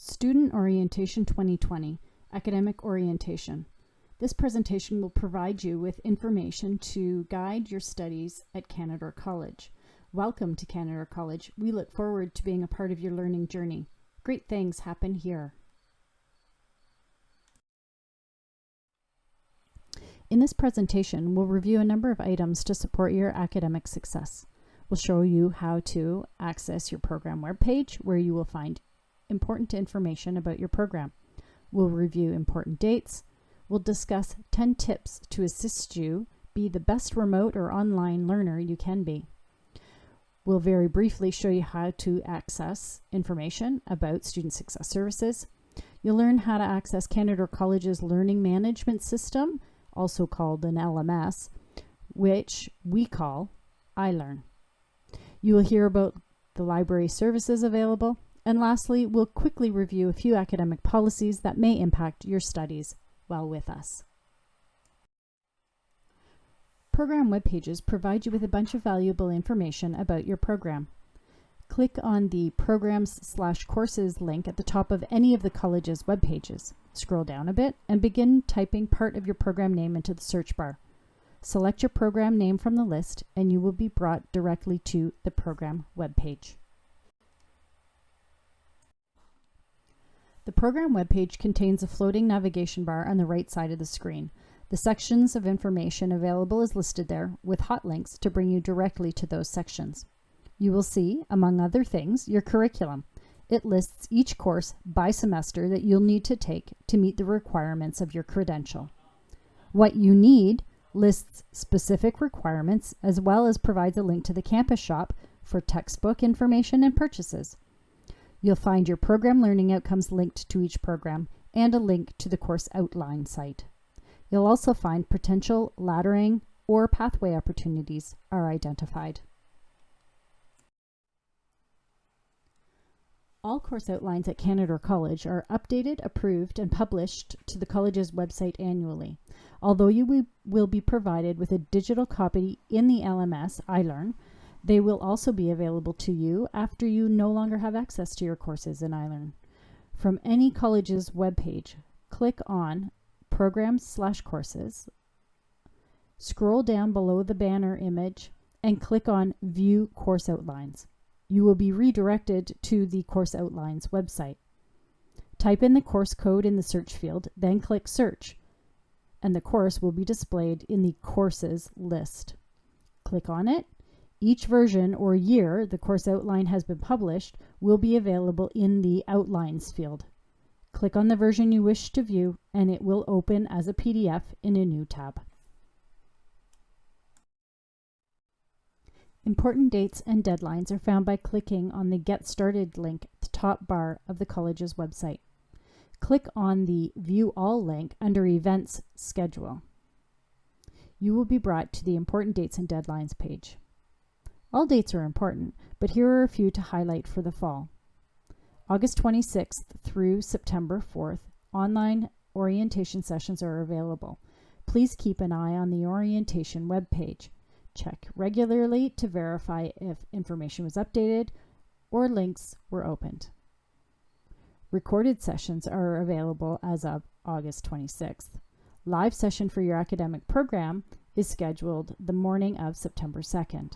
Student Orientation 2020, Academic Orientation. This presentation will provide you with information to guide your studies at Canadore College. Welcome to Canadore College. We look forward to being a part of your learning journey. Great things happen here. In this presentation, we'll review a number of items to support your academic success. We'll show you how to access your program webpage, where you will find important information about your program. We'll review important dates. We'll discuss 10 tips to assist you be the best remote or online learner you can be. We'll very briefly show you how to access information about Student Success Services. You'll learn how to access Canadore College's Learning Management System, also called an LMS, which we call iLearn. You will hear about the library services available. And lastly, we'll quickly review a few academic policies that may impact your studies while with us. Program web pages provide you with a bunch of valuable information about your program. Click on the Programs/Courses link at the top of any of the college's web pages. Scroll down a bit and begin typing part of your program name into the search bar. Select your program name from the list and you will be brought directly to the program web page. The program webpage contains a floating navigation bar on the right side of the screen. The sections of information available is listed there with hot links to bring you directly to those sections. You will see, among other things, your curriculum. It lists each course by semester that you'll need to take to meet the requirements of your credential. What you need lists specific requirements as well as provides a link to the campus shop for textbook information and purchases. You'll find your program learning outcomes linked to each program and a link to the course outline site. You'll also find potential laddering or pathway opportunities are identified. All course outlines at Canadore College are updated, approved, and published to the college's website annually. Although you will be provided with a digital copy in the LMS, iLearn, they will also be available to you after you no longer have access to your courses in iLearn. From any college's webpage, click on Programs/Courses, scroll down below the banner image, and click on View Course Outlines. You will be redirected to the Course Outlines website. Type in the course code in the search field, then click Search, and the course will be displayed in the Courses list. Click on it. Each version or year the course outline has been published will be available in the Outlines field. Click on the version you wish to view and it will open as a PDF in a new tab. Important dates and deadlines are found by clicking on the Get Started link at the top bar of the college's website. Click on the View All link under Events Schedule. You will be brought to the Important Dates and Deadlines page. All dates are important, but here are a few to highlight for the fall. August 26th through September 4th, online orientation sessions are available. Please keep an eye on the orientation webpage. Check regularly to verify if information was updated or links were opened. Recorded sessions are available as of August 26th. Live session for your academic program is scheduled the morning of September 2nd.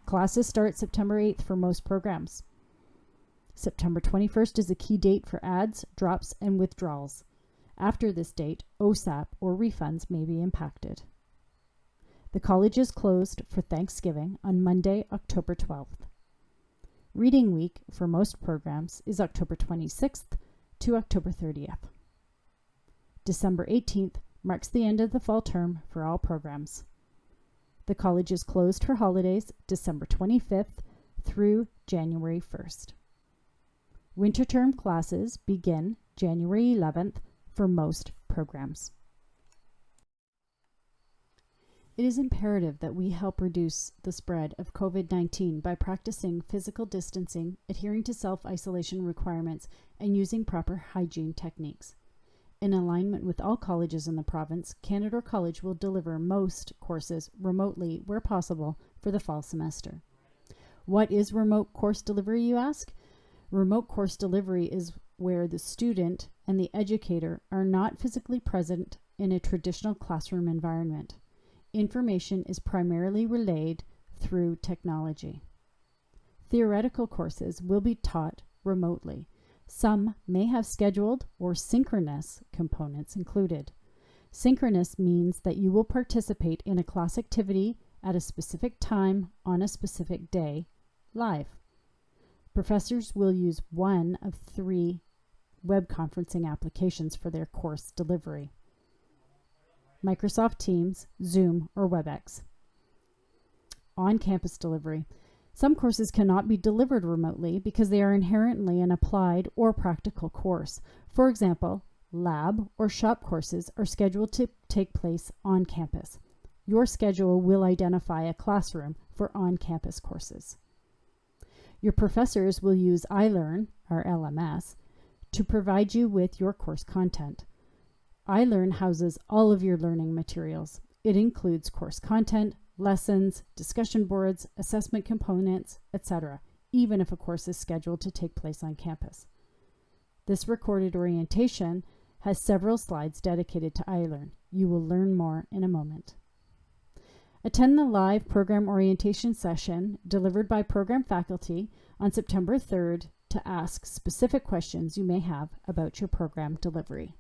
Classes start September 8th for most programs. September 21st is a key date for adds, drops, and withdrawals. After this date, OSAP or refunds may be impacted. The college is closed for Thanksgiving on Monday, October 12th. Reading week for most programs is October 26th to October 30th. December 18th marks the end of the fall term for all programs. The college is closed for holidays December 25th through January 1st. Winter term classes begin January 11th for most programs. It is imperative that we help reduce the spread of COVID-19 by practicing physical distancing, adhering to self-isolation requirements, and using proper hygiene techniques. In alignment with all colleges in the province, Canadore College will deliver most courses remotely where possible for the fall semester. What is remote course delivery, you ask? Remote course delivery is where the student and the educator are not physically present in a traditional classroom environment. Information is primarily relayed through technology. Theoretical courses will be taught remotely. Some may have scheduled or synchronous components included. Synchronous means that you will participate in a class activity at a specific time on a specific day, live. Professors will use one of 3 web conferencing applications for their course delivery: Microsoft Teams, Zoom, or WebEx. On-campus delivery. Some courses cannot be delivered remotely because they are inherently an applied or practical course. For example, lab or shop courses are scheduled to take place on campus. Your schedule will identify a classroom for on-campus courses. Your professors will use iLearn, or LMS, to provide you with your course content. iLearn houses all of your learning materials. It includes course content, lessons, discussion boards, assessment components, etc., even if a course is scheduled to take place on campus. This recorded orientation has several slides dedicated to iLearn. You will learn more in a moment. Attend the live program orientation session delivered by program faculty on September 3rd to ask specific questions you may have about your program delivery.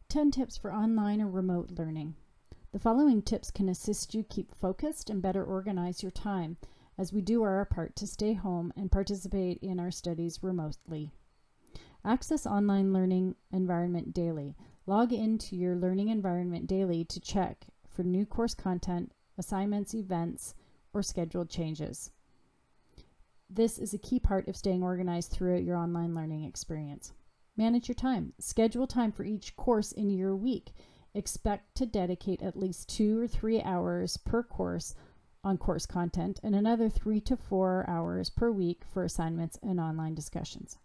10 tips for online or remote learning. The following tips can assist you keep focused and better organize your time as we do our part to stay home and participate in our studies remotely. Access online learning environment daily. Log into your learning environment daily to check for new course content, assignments, events, or scheduled changes. This is a key part of staying organized throughout your online learning experience. Manage your time. Schedule time for each course in your week. Expect to dedicate at least 2 or 3 hours per course on course content and another 3 to 4 hours per week for assignments and online discussions.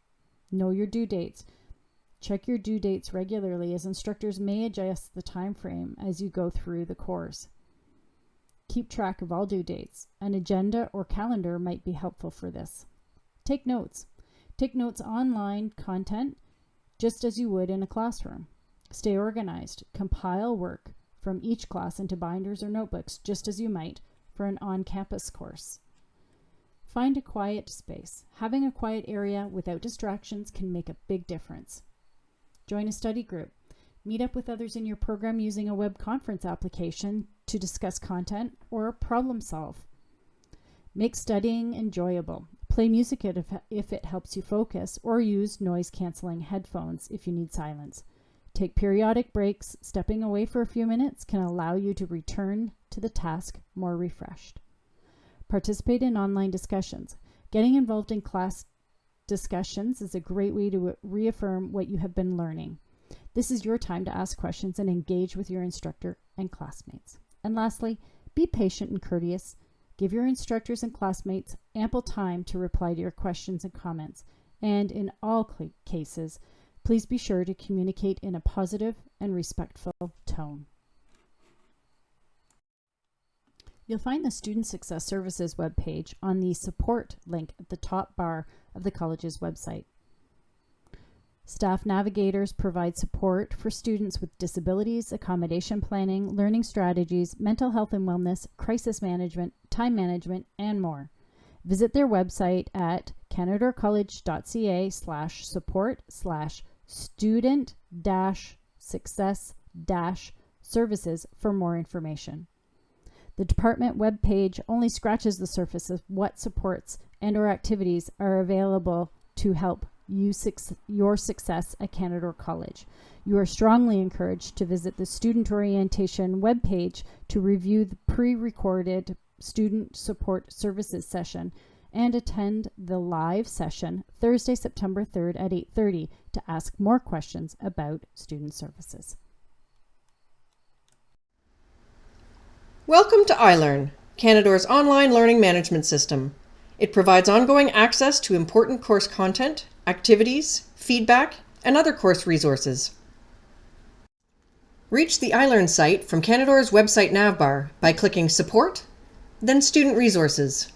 Know your due dates. Check your due dates regularly as instructors may adjust the time frame as you go through the course. Keep track of all due dates. An agenda or calendar might be helpful for this. Take notes. Take notes online content just as you would in a classroom. Stay organized. Compile work from each class into binders or notebooks just as you might for an on-campus course. Find a quiet space. Having a quiet area without distractions can make a big difference. Join a study group. Meet up with others in your program using a web conference application to discuss content or problem solve. Make studying enjoyable. Play music if it helps you focus, or use noise-canceling headphones if you need silence. Take periodic breaks. Stepping away for a few minutes can allow you to return to the task more refreshed. Participate in online discussions. Getting involved in class discussions is a great way to reaffirm what you have been learning. This is your time to ask questions and engage with your instructor and classmates. And lastly, be patient and courteous. Give your instructors and classmates ample time to reply to your questions and comments. And in all cases, please be sure to communicate in a positive and respectful tone. You'll find the Student Success Services webpage on the support link at the top bar of the college's website. Staff navigators provide support for students with disabilities, accommodation planning, learning strategies, mental health and wellness, crisis management, time management, and more. Visit their website at canadacollege.ca/support/student-success-services for more information. The department webpage only scratches the surface of what supports and/or activities are available to help your success at Canada College. You are strongly encouraged to visit the Student Orientation webpage to review the pre-recorded Student Support Services session and attend the live session Thursday, September 3rd at 8:30 to ask more questions about student services. Welcome to iLearn, Canada's online learning management system. It provides ongoing access to important course content, activities, feedback, and other course resources. Reach the iLearn site from Canada's website navbar by clicking Support, then Student Resources.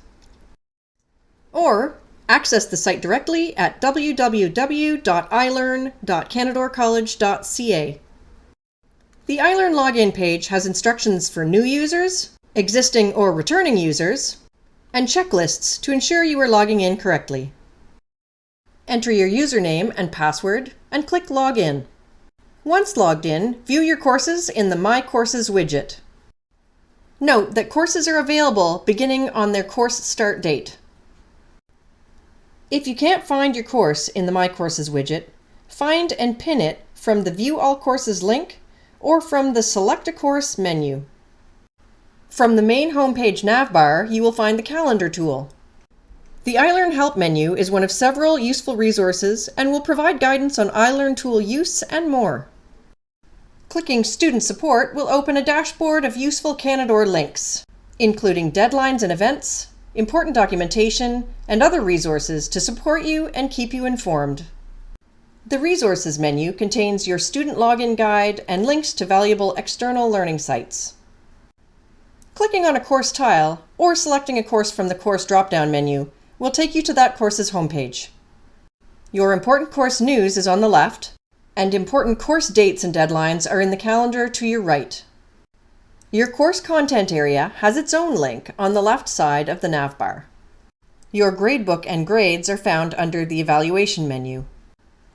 Or Access the site directly at www.ilearn.canadorcollege.ca. The iLearn login page has instructions for new users, existing or returning users, and checklists to ensure you are logging in correctly. Enter your username and password and click Login. Once logged in, view your courses in the My Courses widget. Note that courses are available beginning on their course start date. If you can't find your course in the My Courses widget, find and pin it from the View All Courses link or from the Select a Course menu. From the main homepage navbar, you will find the Calendar tool. The iLearn Help menu is one of several useful resources and will provide guidance on iLearn tool use and more. Clicking Student Support will open a dashboard of useful Canador links, including deadlines and events, important documentation, and other resources to support you and keep you informed. The Resources menu contains your student login guide and links to valuable external learning sites. Clicking on a course tile or selecting a course from the Course drop-down menu will take you to that course's homepage. Your important course news is on the left, and important course dates and deadlines are in the calendar to your right. Your course content area has its own link on the left side of the navbar. Your gradebook and grades are found under the Evaluation menu.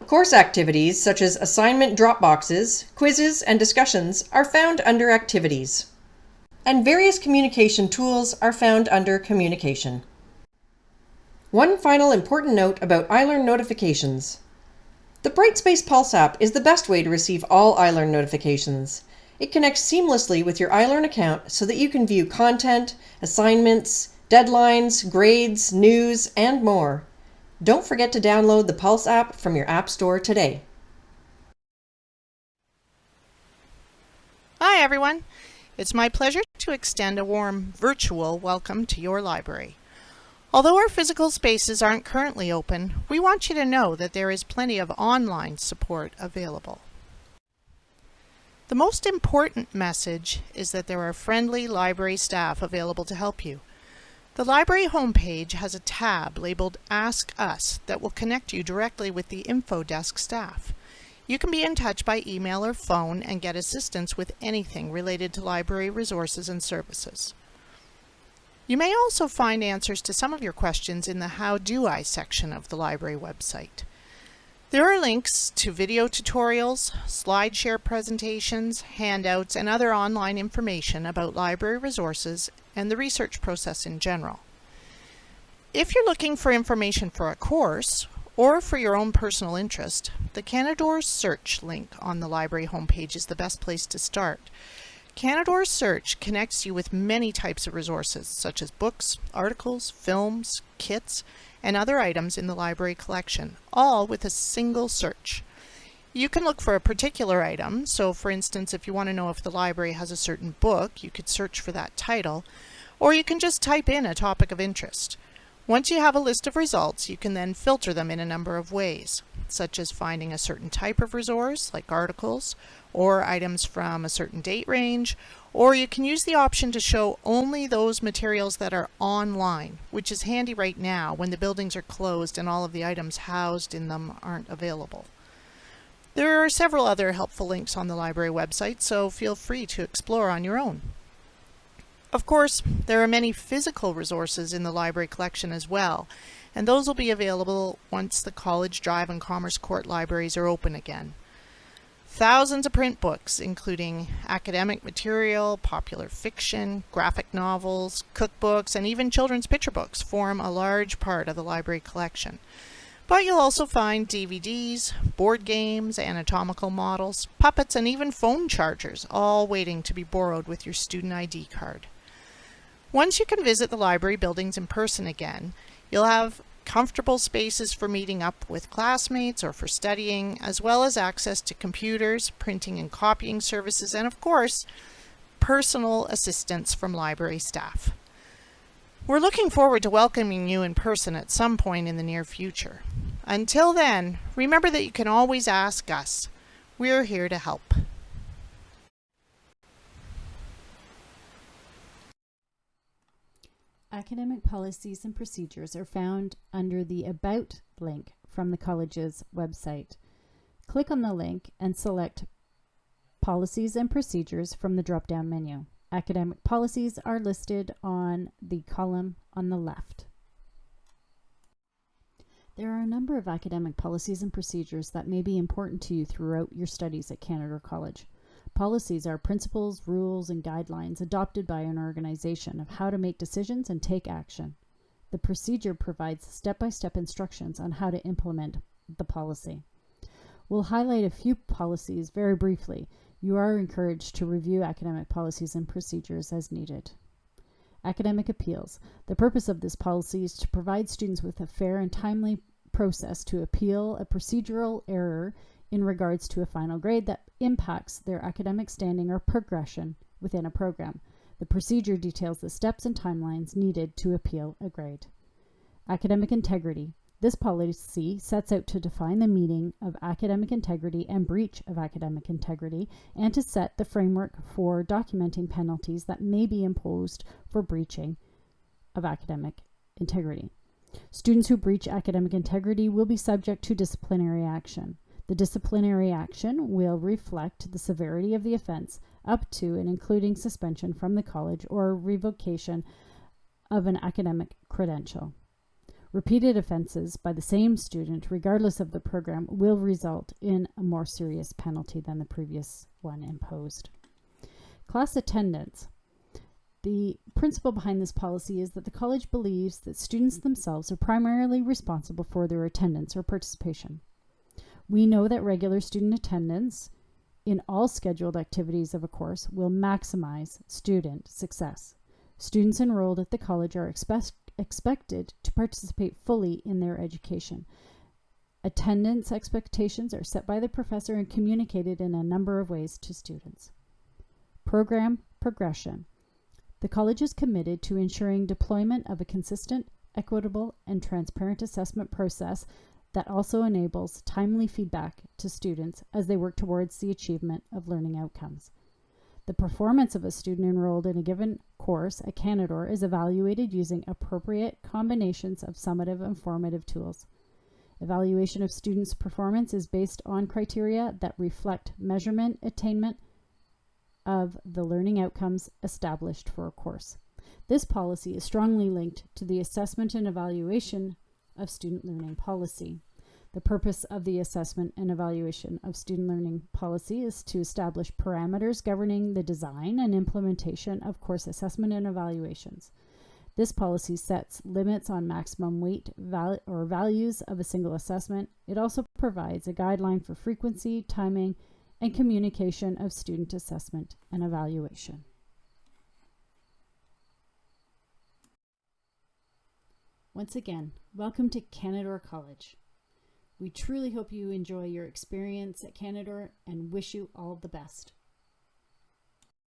Course activities such as assignment drop boxes, quizzes, and discussions are found under Activities. And various communication tools are found under Communication. One final important note about iLearn notifications. The Brightspace Pulse app is the best way to receive all iLearn notifications. It connects seamlessly with your iLearn account so that you can view content, assignments, deadlines, grades, news, and more. Don't forget to download the Pulse app from your App Store today. Hi everyone! It's my pleasure to extend a warm virtual welcome to your library. Although our physical spaces aren't currently open, we want you to know that there is plenty of online support available. The most important message is that there are friendly library staff available to help you. The library homepage has a tab labeled Ask Us that will connect you directly with the info desk staff. You can be in touch by email or phone and get assistance with anything related to library resources and services. You may also find answers to some of your questions in the How Do I section of the library website. There are links to video tutorials, SlideShare presentations, handouts, and other online information about library resources and the research process in general. If you're looking for information for a course or for your own personal interest, the Canador Search link on the library homepage is the best place to start. Canador Search connects you with many types of resources such as books, articles, films, kits, and other items in the library collection, all with a single search. You can look for a particular item, so for instance if you want to know if the library has a certain book, you could search for that title, or you can just type in a topic of interest. Once you have a list of results, you can then filter them in a number of ways, such as finding a certain type of resource, like articles, or items from a certain date range, or you can use the option to show only those materials that are online, which is handy right now when the buildings are closed and all of the items housed in them aren't available. There are several other helpful links on the library website, so feel free to explore on your own. Of course, there are many physical resources in the library collection as well, and those will be available once the College Drive and Commerce Court libraries are open again. Thousands of print books, including academic material, popular fiction, graphic novels, cookbooks, and even children's picture books form a large part of the library collection. But you'll also find DVDs, board games, anatomical models, puppets, and even phone chargers, all waiting to be borrowed with your student ID card. Once you can visit the library buildings in person again, you'll have comfortable spaces for meeting up with classmates or for studying, as well as access to computers, printing and copying services, and of course, personal assistance from library staff. We're looking forward to welcoming you in person at some point in the near future. Until then, remember that you can always ask us. We're here to help. Academic policies and procedures are found under the About link from the college's website. Click on the link and select Policies and Procedures from the drop-down menu. Academic policies are listed on the column on the left. There are a number of academic policies and procedures that may be important to you throughout your studies at Canada College. Policies are principles, rules, and guidelines adopted by an organization of how to make decisions and take action. The procedure provides step-by-step instructions on how to implement the policy. We'll highlight a few policies very briefly. You are encouraged to review academic policies and procedures as needed. Academic appeals. The purpose of this policy is to provide students with a fair and timely process to appeal a procedural error in regards to a final grade that impacts their academic standing or progression within a program. The procedure details the steps and timelines needed to appeal a grade. Academic integrity. This policy sets out to define the meaning of academic integrity and breach of academic integrity, and to set the framework for documenting penalties that may be imposed for breaching of academic integrity. Students who breach academic integrity will be subject to disciplinary action. The disciplinary action will reflect the severity of the offense up to and including suspension from the college or revocation of an academic credential. Repeated offenses by the same student, regardless of the program, will result in a more serious penalty than the previous one imposed. Class attendance. The principle behind this policy is that the college believes that students themselves are primarily responsible for their attendance or participation. We know that regular student attendance in all scheduled activities of a course will maximize student success. Students enrolled at the college are expected to participate fully in their education. Attendance expectations are set by the professor and communicated in a number of ways to students. Program progression. The college is committed to ensuring deployment of a consistent, equitable, and transparent assessment process that also enables timely feedback to students as they work towards the achievement of learning outcomes. The performance of a student enrolled in a given course at Canadore is evaluated using appropriate combinations of summative and formative tools. Evaluation of students' performance is based on criteria that reflect measurement attainment of the learning outcomes established for a course. This policy is strongly linked to the assessment and evaluation of student learning policy. The purpose of the assessment and evaluation of student learning policy is to establish parameters governing the design and implementation of course assessment and evaluations. This policy sets limits on maximum weight or values of a single assessment. It also provides a guideline for frequency, timing, and communication of student assessment and evaluation. Once again, welcome to Canadore College. We truly hope you enjoy your experience at Canadore and wish you all the best.